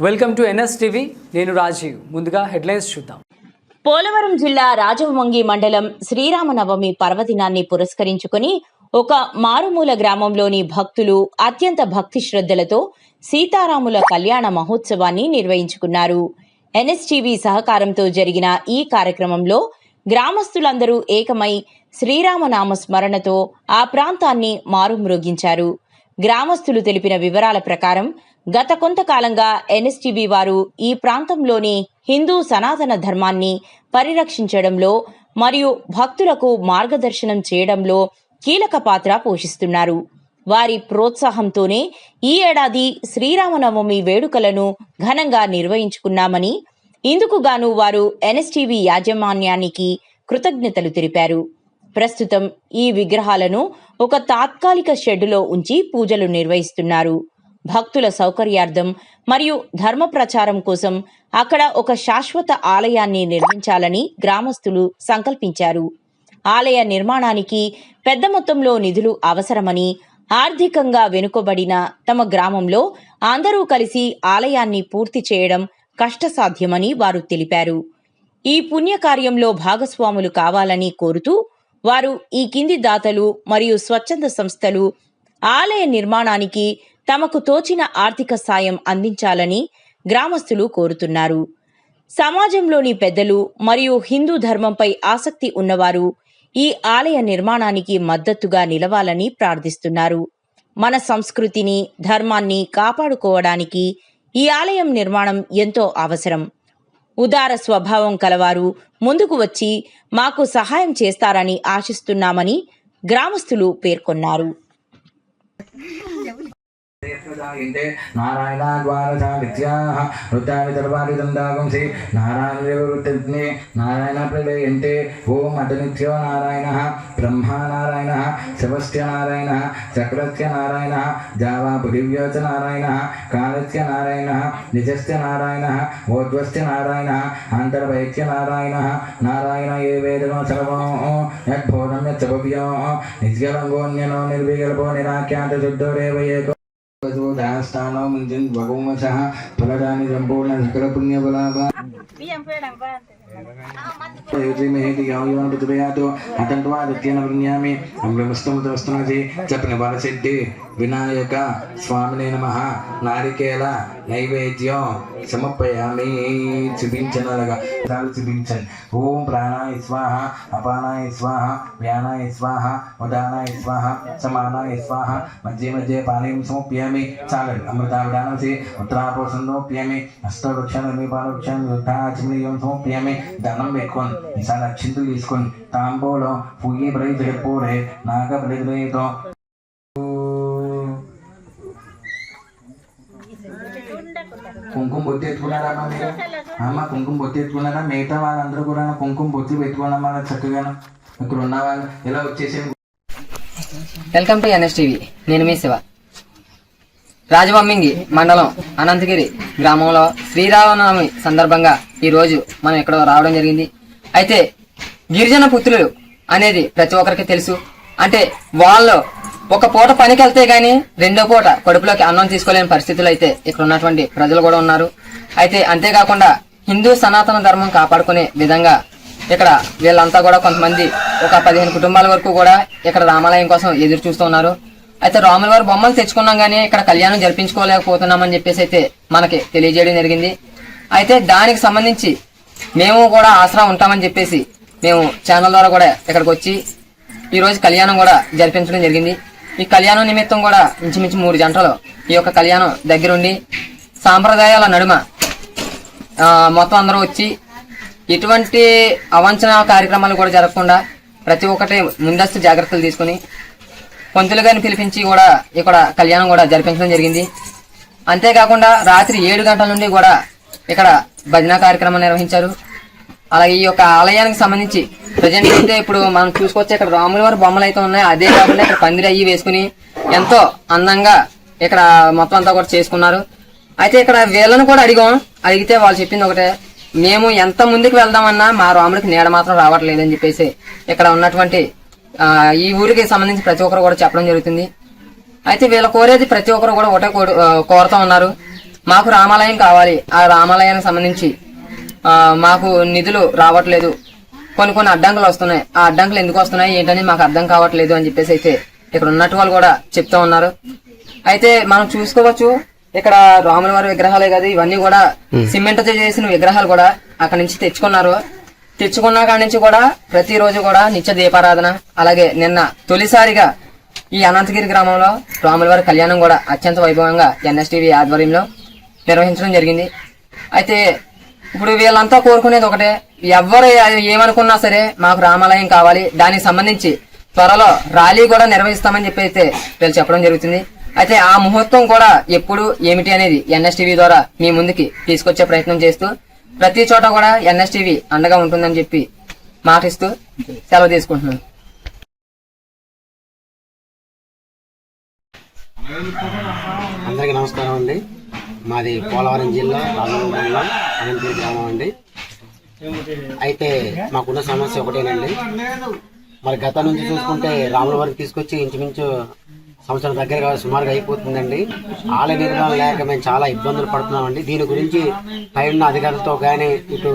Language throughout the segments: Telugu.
Welcome to NSTV. నేను రాజీవ్. ముందుగా హెడ్లైన్స్ చూద్దాం. పోలవరం జిల్లా రాజవమంగి మండలం శ్రీరామనవమి పర్వదినాన్ని పురస్కరించుకుని ఒక మారుమూల గ్రామంలోని భక్తులు అత్యంత భక్తి శ్రద్ధలతో సీతారాముల కళ్యాణ మహోత్సవాన్ని నిర్వహించుకున్నారు. ఎన్ఎస్టీవీ సహకారంతో జరిగిన ఈ కార్యక్రమంలో గ్రామస్తులందరూ ఏకమై శ్రీరామనామ స్మరణతో ఆ ప్రాంతాన్ని మారుమ్రోగించారు. గ్రామస్తులు తెలిపిన వివరాల ప్రకారం గత కొంతకాలంగా ఎన్ఎస్టీవీ వారు ఈ ప్రాంతంలోని హిందూ సనాతన ధర్మాన్ని పరిరక్షించడంలో మరియు భక్తులకు మార్గదర్శనం చేయడంలో కీలక పాత్ర పోషిస్తున్నారు. వారి ప్రోత్సాహంతోనే ఈ ఏడాది శ్రీరామనవమి వేడుకలను ఘనంగా నిర్వహించుకున్నామని, ఇందుకు గాను వారు ఎన్ఎస్టీవీ యాజమాన్యానికి కృతజ్ఞతలు తెలిపారు. ప్రస్తుతం ఈ విగ్రహాలను ఒక తాత్కాలిక షెడ్డులో ఉంచి పూజలు నిర్వహిస్తున్నారు. భక్తుల సౌకర్యార్థం మరియు ధర్మ ప్రచారం కోసం అక్కడ ఒక శాశ్వత ఆలయాన్ని నిర్మించాలని గ్రామస్తులు సంకల్పించారు. ఆలయ నిర్మాణానికి పెద్ద మొత్తంలో నిధులు అవసరమని, ఆర్థికంగా వెనుకబడిన తమ గ్రామంలో అందరూ కలిసి ఆలయాన్ని పూర్తి చేయడం కష్టసాధ్యమని వారు తెలిపారు. ఈ పుణ్యకార్యంలో భాగస్వాములు కావాలని కోరుతూ వారు ఈ కింది దాతలు మరియు స్వచ్ఛంద సంస్థలు ఆలయ నిర్మాణానికి తమకు తోచిన ఆర్థిక సాయం అందించాలని గ్రామస్తులు కోరుతున్నారు. సమాజంలోని పెద్దలు మరియు హిందూ ధర్మంపై ఆసక్తి ఉన్నవారు ఈ ఆలయ నిర్మాణానికి మద్దతుగా నిలవాలని ప్రార్థిస్తున్నారు. మన సంస్కృతిని, ధర్మాన్ని కాపాడుకోవడానికి ఈ ఆలయం నిర్మాణం ఎంతో అవసరం. ఉదార స్వభావం కలవారు ముందుకు వచ్చి మాకు సహాయం చేస్తారని ఆశిస్తున్నామని గ్రామస్తులు పేర్కొన్నారు. నారాయణ ద్వారసాలిత్యాః వృత్తాని దర్బారి దండాగంసి నారాయణదేవ వృత్తిజ్ఞే నారాయణ ప్రళయంతే ఓం అతనిత్యో నారాయణః బ్రహ్మా నారాయణః శివస్య నారాయణః చక్రస్య నారాయణః జావా పృథివ్యో చ నారాయణః కాలస్య నారాయణః నిజస్య నారాయణః ఓద్వస్య నారాయణః అంతర్వైక్య నారాయణః నారాయణ ఏ వేదనో సర్వం యద్భోధం యచ్చభవ్యో నిత్యలంగోన్యనో నిర్వికల్పో నిరాఖ్యాత శుద్ధోరేవ ఏకో దాస్తానో ముంజిన్ భగవంసః ఫలదాని సంపూర్ణ సకల పుణ్య బలాభా చెప్పిన వినాయక స్వామినే నమః. నారికేల నైవేద్యం సమర్పయామి. చూపించనగా చూపించండి. ఓం ప్రాణాయ స్వాహ, అపానాయ స్వాహ, వ్యానాయ స్వాహ, ఉదానాయ స్వాహ, సమానాయ స్వాహ, మధ్య మధ్య పానీయం సమర్పయామి. చాలండి. అమృతావిడానసి ఉత్తరాపోషణోప్యామి. అష్టవృక్షాన్ని పాలవృక్షాన్ని యుద్ధాచమనీయం సమర్పయామి. దండం పెట్టుకోండి. ఈసారి అక్షింతలు తీసుకొని తాంబూలం పుయ్యి బలి జడిపోరే నాగ బలితో కుంకుమ బొత్తి ఎత్తుకున్నారా అమ్మ? మీరు అమ్మ కుంకుమ బొత్తి ఎత్తుకున్నారా? మిగతా వాళ్ళందరూ కూడా కుంకుమ బొత్తులు పెట్టుకున్నామా చక్కగాను? ఇక్కడ ఉన్న వాళ్ళు ఇలా వచ్చేసి. Welcome to NSTV. నేను మీ శివ. రాజవమ్మింగి మండలం అనంతగిరి గ్రామంలో శ్రీరామనవమి సందర్భంగా ఈ రోజు మనం ఇక్కడ రావడం జరిగింది. అయితే గిరిజన పుత్రులు అనేది ప్రతి ఒక్కరికి తెలుసు. అంటే వాళ్ళు ఒక పూట పనికి వెళ్తే గానీ రెండో పూట కడుపులోకి అన్నం తీసుకోలేని పరిస్థితులు అయితే ఇక్కడ ఉన్నటువంటి ప్రజలు కూడా ఉన్నారు. అయితే అంతేకాకుండా హిందూ సనాతన ధర్మం కాపాడుకునే విధంగా ఇక్కడ వీళ్ళంతా కూడా కొంతమంది ఒక 15 కుటుంబాల వరకు కూడా ఇక్కడ రామాలయం కోసం ఎదురు చూస్తూ ఉన్నారు. అయితే రాముల వారి బొమ్మలు తెచ్చుకున్నాం కానీ ఇక్కడ కళ్యాణం జరిపించుకోలేకపోతున్నామని చెప్పేసి అయితే మనకి తెలియజేయడం జరిగింది. అయితే దానికి సంబంధించి మేము కూడా ఆసరా ఉంటామని చెప్పేసి మేము ఛానల్ ద్వారా కూడా ఇక్కడికి వచ్చి ఈ రోజు కళ్యాణం కూడా జరిపించడం జరిగింది. ఈ కళ్యాణం నిమిత్తం కూడా ఇంచుమించు 3 గంటలు ఈ యొక్క కళ్యాణం దగ్గరుండి సాంప్రదాయాల నడుమ మొత్తం అందరూ వచ్చి ఎటువంటి అవాంఛన కార్యక్రమాలు కూడా జరగకుండా ప్రతి ఒక్కటి ముందస్తు జాగ్రత్తలు తీసుకుని పంతులు గారిని పిలిపించి కూడా ఇక్కడ కళ్యాణం కూడా జరిపించడం జరిగింది. అంతేకాకుండా రాత్రి 7 గంటల నుండి కూడా ఇక్కడ భజన కార్యక్రమం నిర్వహించారు. అలాగే ఈ యొక్క ఆలయానికి సంబంధించి ప్రజెంట్ అయితే ఇప్పుడు మనం చూసుకోవచ్చు ఇక్కడ రాముల వారి బొమ్మలు అయితే ఉన్నాయి. అదే కాకుండా ఇక్కడ పందిరి అయ్యి వేసుకుని ఎంతో అందంగా ఇక్కడ మొత్తం అంతా కూడా చేసుకున్నారు. అయితే ఇక్కడ వీళ్ళని కూడా అడిగితే వాళ్ళు చెప్పింది ఒకటే, మేము ఎంత ముందుకు వెళ్దామన్నా మా రాముడికి నీడ మాత్రం రావట్లేదని చెప్పేసి ఇక్కడ ఉన్నటువంటి ఈ ఊరికి సంబంధించి ప్రతి ఒక్కరు కూడా చెప్పడం జరుగుతుంది. అయితే వీళ్ళ కోరేది ప్రతి ఒక్కరు కూడా ఒకటే కోరుతా ఉన్నారు, మాకు రామాలయం కావాలి, ఆ రామాలయానికి సంబంధించి మాకు నిధులు రావట్లేదు, కొన్ని అడ్డంకులు వస్తున్నాయి, ఆ అడ్డంకులు ఎందుకు వస్తున్నాయి ఏంటని మాకు అర్థం కావట్లేదు అని చెప్పేసి అయితే ఇక్కడ ఉన్నట్టు వాళ్ళు కూడా చెప్తా ఉన్నారు. అయితే మనం చూసుకోవచ్చు, ఇక్కడ రాముల వారి విగ్రహాలే కదా ఇవన్నీ కూడా సిమెంట్తో చేసిన విగ్రహాలు కూడా అక్కడి నుంచి తెచ్చుకున్నారు. తెచ్చుకున్న కాడి నుంచి కూడా ప్రతిరోజు కూడా నిత్య దీపారాధన, అలాగే నిన్న తొలిసారిగా ఈ అనంతగిరి గ్రామంలో రాముల వారి కళ్యాణం కూడా అత్యంత వైభవంగా ఎన్ఎస్టీవీ ఆధ్వర్యంలో నిర్వహించడం జరిగింది. అయితే ఇప్పుడు వీళ్ళంతా కోరుకునేది ఒకటే, ఎవరు ఏమనుకున్నా సరే మాకు రామాలయం కావాలి, దానికి సంబంధించి త్వరలో ర్యాలీ కూడా నిర్వహిస్తామని చెప్పి అయితే వీళ్ళు చెప్పడం జరుగుతుంది. అయితే ఆ ముహూర్తం కూడా ఎప్పుడు ఏమిటి అనేది ఎన్ఎస్టీవీ ద్వారా మీ ముందుకి తీసుకొచ్చే ప్రయత్నం చేస్తూ ప్రతి చోట కూడా ఎన్ఎస్టీవీ అండగా ఉంటుందని చెప్పి మాటిస్తూ సెలవు తీసుకుంటున్నాను. అందరికీ నమస్కారం అండి. మాది పోలవరం జిల్లా రాజమండ్రి మండలం అనంతగిరి గ్రామం అండి. అయితే మాకున్న సమస్య ఒకటేనండి. మరి గత నుంచి చూసుకుంటే రాముల వారికి తీసుకొచ్చి ఇంచుమించు సంవత్సరం దగ్గరగా సుమారుగా అయిపోతుందండి. ఆలయ నిర్మాణం లేక మేము చాలా ఇబ్బందులు పడుతున్నామండి. దీని గురించి పైన అధికారులతో కానీ ఇటు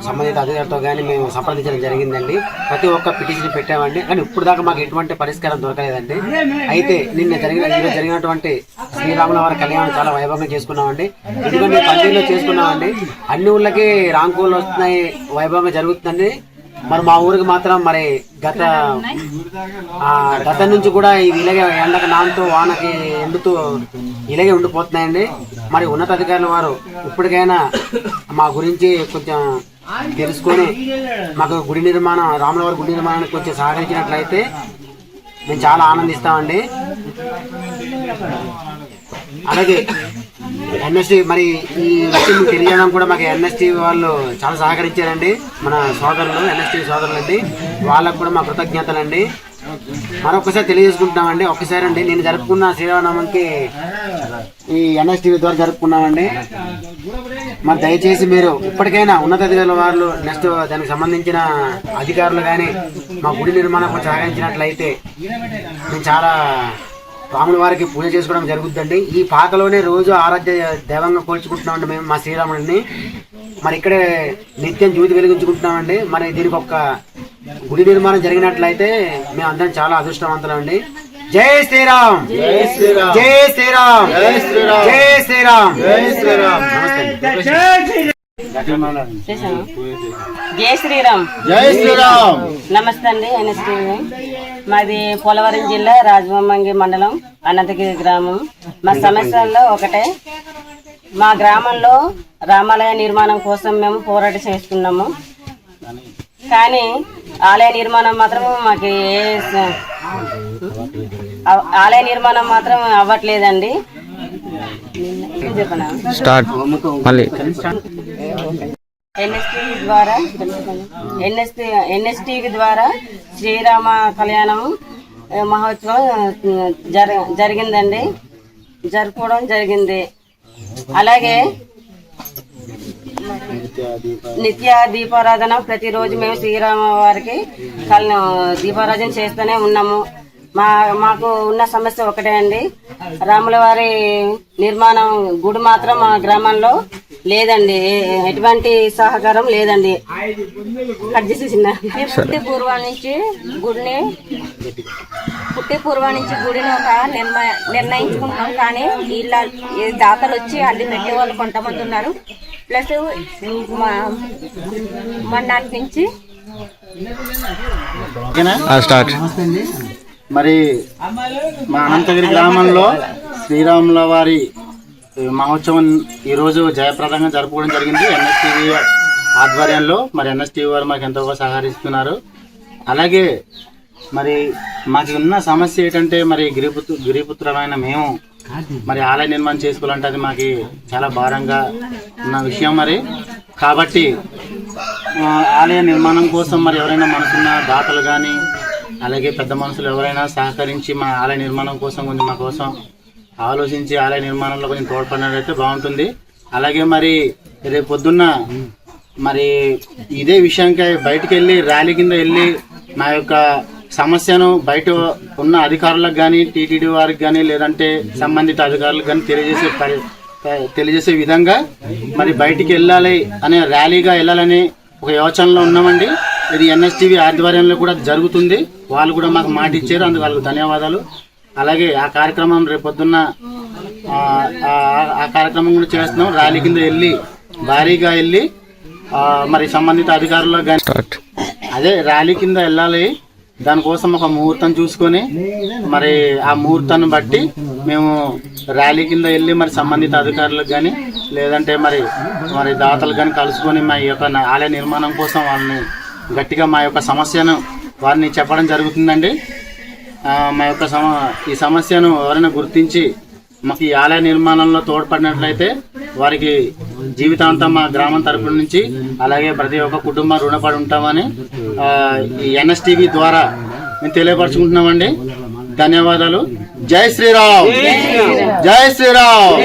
సంబంధిత అధికారులతో కానీ మేము సంప్రదించడం జరిగిందండి. ప్రతి ఒక్క పిటిషన్ పెట్టామండి, కానీ ఇప్పుడు దాకా మాకు ఎటువంటి పరిష్కారం దొరకలేదండి. అయితే ఈరోజు జరిగినటువంటి శ్రీరాముల వారి కళ్యాణం చాలా వైభవంగా చేసుకున్నామండి. ఎందుకంటే పల్లెల్లో చేసుకున్నామండి, అన్ని ఊళ్ళకి రాంకోళ్ళు వస్తున్నాయి, వైభవంగా జరుగుతుందండి. మరి మా ఊరికి మాత్రం మరి గత నుంచి కూడా ఇలాగే ఎండక నాంతో వానకి ఎండుతూ ఇలాగే ఉండిపోతున్నాయండి. మరి ఉన్నతాధికారుల వారు ఇప్పటికైనా మా గురించి కొంచెం తెలుసుకొని మాకు గుడి నిర్మాణం, రాముల వారి గుడి నిర్మాణానికి కొంచెం సహకరించినట్లయితే మేము చాలా ఆనందిస్తామండి. అలాగే ఎన్ఎస్టీ మరి ఈ విషయం తెలియడం కూడా మాకు ఎన్ఎస్టీ వాళ్ళు చాలా సహకరించారండి. మన సోదరులు ఎన్ఎస్టీ సోదరులు అండి, వాళ్ళకు కూడా మా కృతజ్ఞతలండి. మరొకసారి తెలియజేసుకుంటున్నామండి. ఒకసారి అండి నేను జరుపుకున్న శ్రీరామనవమికి ఈ ఎన్ఎస్టీవీ ద్వారా జరుపుకున్నామండి. మరి దయచేసి మీరు ఇప్పటికైనా ఉన్నతాధికారుల వాళ్ళు నెక్స్ట్ దానికి సంబంధించిన అధికారులు కానీ మా గుడి నిర్మాణం సహకరించినట్లయితే మేము చాలా రాముల వారికి పూజ చేసుకోవడం జరుగుతుందండి. ఈ పాకలోనే రోజు ఆరాధ్య దైవంగా కోల్చుకుంటున్నామండి మేము మా శ్రీరాముడిని. మరి ఇక్కడే నిత్యం జ్యోతి వెలిగించుకుంటున్నామండి. మరి దీనికి ఒక గుడి నిర్మాణం జరిగినట్లయితే మేము అందరం చాలా అదృష్టవంతులండి. జై శ్రీరామ్, జై శ్రీరామ్, జై శ్రీరామ్, జై శ్రీరామ్, జై శ్రీరామ్, జై శ్రీరామ్. జై శ్రీరామ్, జై శ్రీరామ్. నమస్తే అండి. ఎన్ఎస్టీవీ మాది పోలవరం జిల్లా రాజమండ్రి మండలం అనంతగిరి గ్రామం. మా సమస్యల్లో ఒకటే, మా గ్రామంలో రామాలయ నిర్మాణం కోసం మేము పోరాటం చేస్తున్నాము, కానీ ఆలయ నిర్మాణం మాత్రం మాకు ఆలయ నిర్మాణం మాత్రం అవ్వట్లేదండి. చెప్పనా ఎన్ఎస్టీవీ ద్వారా శ్రీరామ కళ్యాణం మహోత్సవం జరిగిందండి, జరుపుకోవడం జరిగింది. అలాగే నిత్య దీపారాధన ప్రతిరోజు మేము శ్రీరామ వారికి దీపారాధన చేస్తూనే ఉన్నాము. మాకు ఉన్న సమస్య ఒకటే అండి, రాముల వారి నిర్మాణం గుడి మాత్రం మా గ్రామంలో లేదండి, ఎటువంటి సహకారం లేదండి. పుట్టి పూర్వం నుంచి గుడిని ఒక నిర్ణయించుకుంటున్నాం, కానీ వీళ్ళ దాతలు వచ్చి అడ్డు పెట్టే వాళ్ళు కొంతమంది ఉన్నారు. ప్లస్ మొన్నటి నుంచి మరి మా అనంతగిరి గ్రామంలో శ్రీరాముల వారి మహోత్సవం ఈరోజు జయప్రదంగా జరుపుకోవడం జరిగింది. ఎన్ఎస్టీవీ ఆధ్వర్యంలో మరి ఎన్ఎస్టీవీ వారు మాకు ఎంతో సహకరిస్తున్నారు. అలాగే మరి మాకు ఉన్న సమస్య ఏంటంటే, మరి గిరిపుత్రమైన మేము మరి ఆలయ నిర్మాణం చేసుకోవాలంటే అది మాకు చాలా భారంగా ఉన్న విషయం. మరి కాబట్టి ఆలయ నిర్మాణం కోసం మరి ఎవరైనా మనసున్న దాతలు కానీ అలాగే పెద్ద మనుషులు ఎవరైనా సహకరించి మా ఆలయ నిర్మాణం కోసం కొంచెం మా కోసం ఆలోచించి ఆలయ నిర్మాణంలో కొంచెం తోడ్పడినట్లయితే బాగుంటుంది. అలాగే మరి రేపు పొద్దున్న మరి ఇదే విషయానికి బయటికి వెళ్ళి ర్యాలీ కింద వెళ్ళి మా యొక్క సమస్యను బయట ఉన్న అధికారులకు కానీ టీటీడీ వారికి కానీ లేదంటే సంబంధిత అధికారులకు కానీ తెలియజేసే విధంగా మరి బయటికి వెళ్ళాలి అనే ర్యాలీగా వెళ్ళాలని ఒక యోచనలో ఉన్నామండి. ఇది ఎన్ఎస్టీవీ ఆధ్వర్యంలో కూడా జరుగుతుంది. వాళ్ళు కూడా మాకు మాట ఇచ్చారు, అందుకు వాళ్ళకు ధన్యవాదాలు. అలాగే ఆ కార్యక్రమం రేపొద్దున్న ఆ కార్యక్రమం కూడా చేస్తున్నాం. ర్యాలీ కింద వెళ్ళి భారీగా వెళ్ళి మరి సంబంధిత అధికారులకు కానీ అదే ర్యాలీ కింద వెళ్ళాలి. దానికోసం ఒక ముహూర్తం చూసుకొని మరి ఆ ముహూర్తాన్ని బట్టి మేము ర్యాలీ కింద వెళ్ళి మరి సంబంధిత అధికారులకు కానీ లేదంటే మరి దాతలు కానీ కలుసుకొని మా యొక్క ఆలయ నిర్మాణం కోసం వాళ్ళని గట్టిగా మా యొక్క సమస్యను వారిని చెప్పడం జరుగుతుందండి. మా యొక్క ఈ సమస్యను ఎవరైనా గుర్తించి మాకు ఈ ఆలయ నిర్మాణంలో తోడ్పడినట్లయితే వారికి జీవితాంతం మా గ్రామం తరపు నుంచి అలాగే ప్రతి ఒక్క కుటుంబం రుణపడి ఉంటామని ఈ ఎన్ఎస్టీవీ ద్వారా మేము తెలియపరచుకుంటున్నామండి. ధన్యవాదాలు. జై శ్రీరామ్, జై శ్రీరామ్.